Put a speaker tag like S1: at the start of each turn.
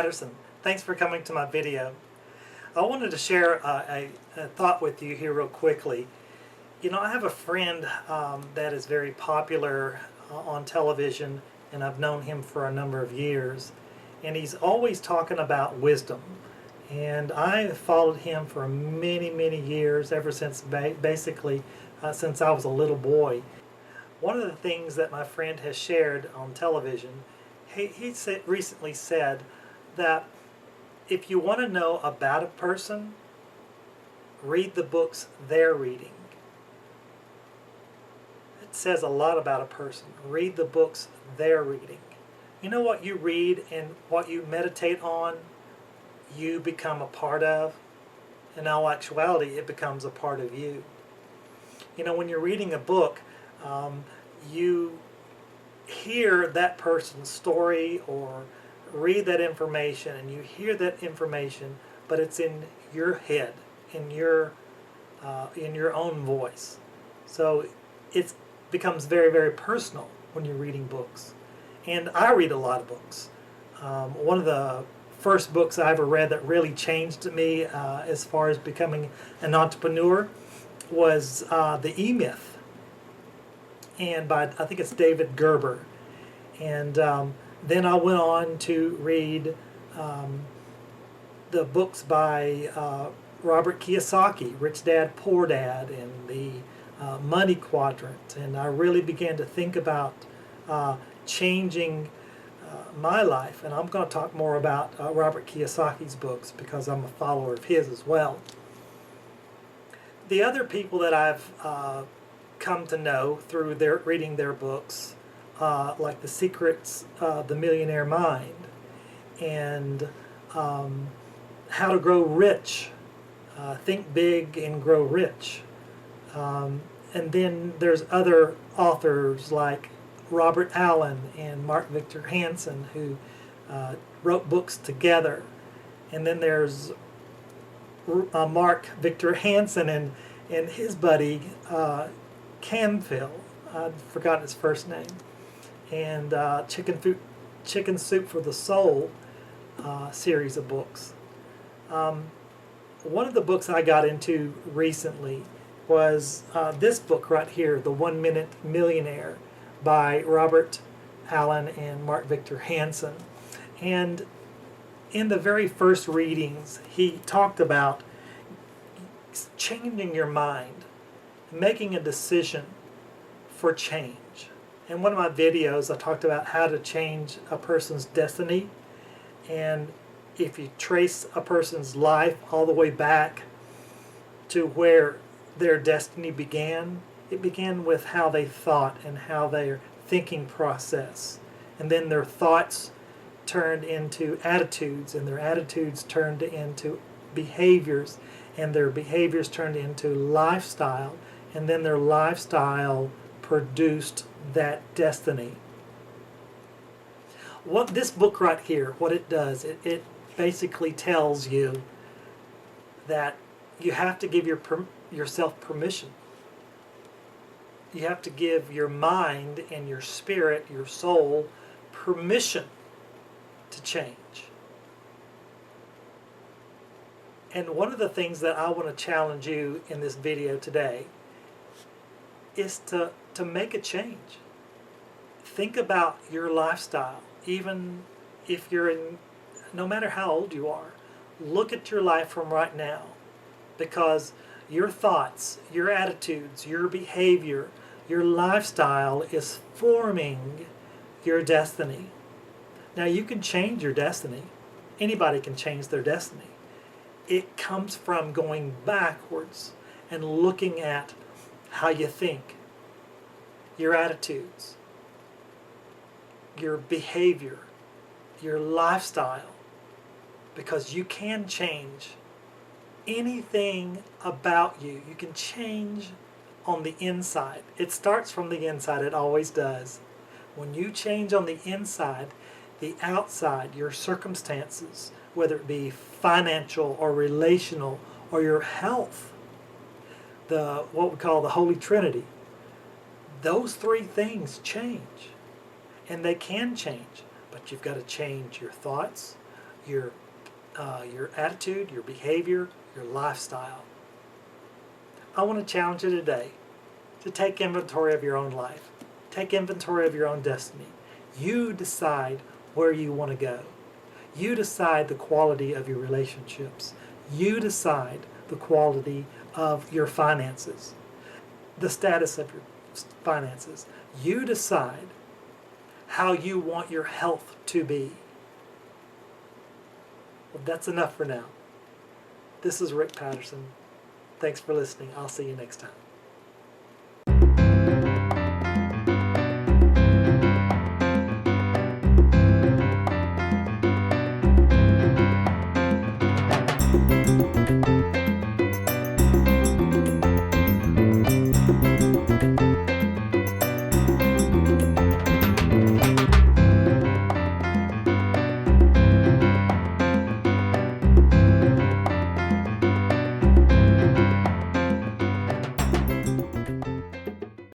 S1: Patterson. Thanks for coming to my video. I wanted to share a thought with you here real quickly. You know, I have a friend that is very popular on television, and I've known him for a number of years, and he's always talking about wisdom. And I followed him for many years, ever since basically since I was a little boy. One of the things that my friend has shared on television, recently said that if you want to know about a person, read the books they're reading. It says a lot about a person. Read the books they're reading. You know what you read and what you meditate on, you become a part of. In all actuality, it becomes a part of you. You know, when you're reading a book, you hear that person's story or read that information, and you hear that information, but it's in your head, in your own voice. So it becomes very personal when you're reading books. And I read a lot of books. One of the first books I ever read that really changed me as far as becoming an entrepreneur was The E Myth, and by, I think it's David Gerber. And then I went on to read the books by Robert Kiyosaki, Rich Dad, Poor Dad, and the Money Quadrant. And I really began to think about changing my life. And I'm going to talk more about Robert Kiyosaki's books because I'm a follower of his as well. The other people that I've come to know through reading their books, like The Secrets of the Millionaire Mind, and How to Grow Rich, Think Big and Grow Rich. And then there's other authors like Robert Allen and Mark Victor Hansen, who wrote books together. And then there's Mark Victor Hansen and his buddy Canfield, I've forgotten his first name, and Chicken Soup for the Soul series of books. One of the books I got into recently was this book right here, The 1 Minute Millionaire, by Robert Allen and Mark Victor Hansen. And in the very first readings, he talked about changing your mind, making a decision for change. In one of my videos, I talked about how to change a person's destiny. And if you trace a person's life all the way back to where their destiny began, it began with how they thought and how their thinking process. And then their thoughts turned into attitudes, and their attitudes turned into behaviors, and their behaviors turned into lifestyle, and then their lifestyle produced that destiny. What this book right here, what it does, it basically tells you that you have to give yourself permission. You have to give your mind and your spirit, your soul, permission to change. And one of the things that I want to challenge you in this video today is to make a change. Think about your lifestyle, even if you're no matter how old you are. Look at your life from right now, because your thoughts, your attitudes, your behavior, your lifestyle is forming your destiny. Now, you can change your destiny. Anybody can change their destiny. It comes from going backwards and looking at how you think, your attitudes, your behavior, your lifestyle, because you can change anything about you. You can change on the inside. It starts from the inside. It always does. When you change on the inside, the outside, your circumstances, whether it be financial or relational or your health, what we call the Holy Trinity, those three things change. And they can change, but you've got to change your thoughts, your attitude, your behavior, your lifestyle. I want to challenge you today to take inventory of your own life. Take inventory of your own destiny. You decide where you want to go. You decide the quality of your relationships. You decide the quality of your finances, the status of your finances. You decide how you want your health to be. Well, that's enough for now. This is Rick Patterson. Thanks for listening. I'll see you next time.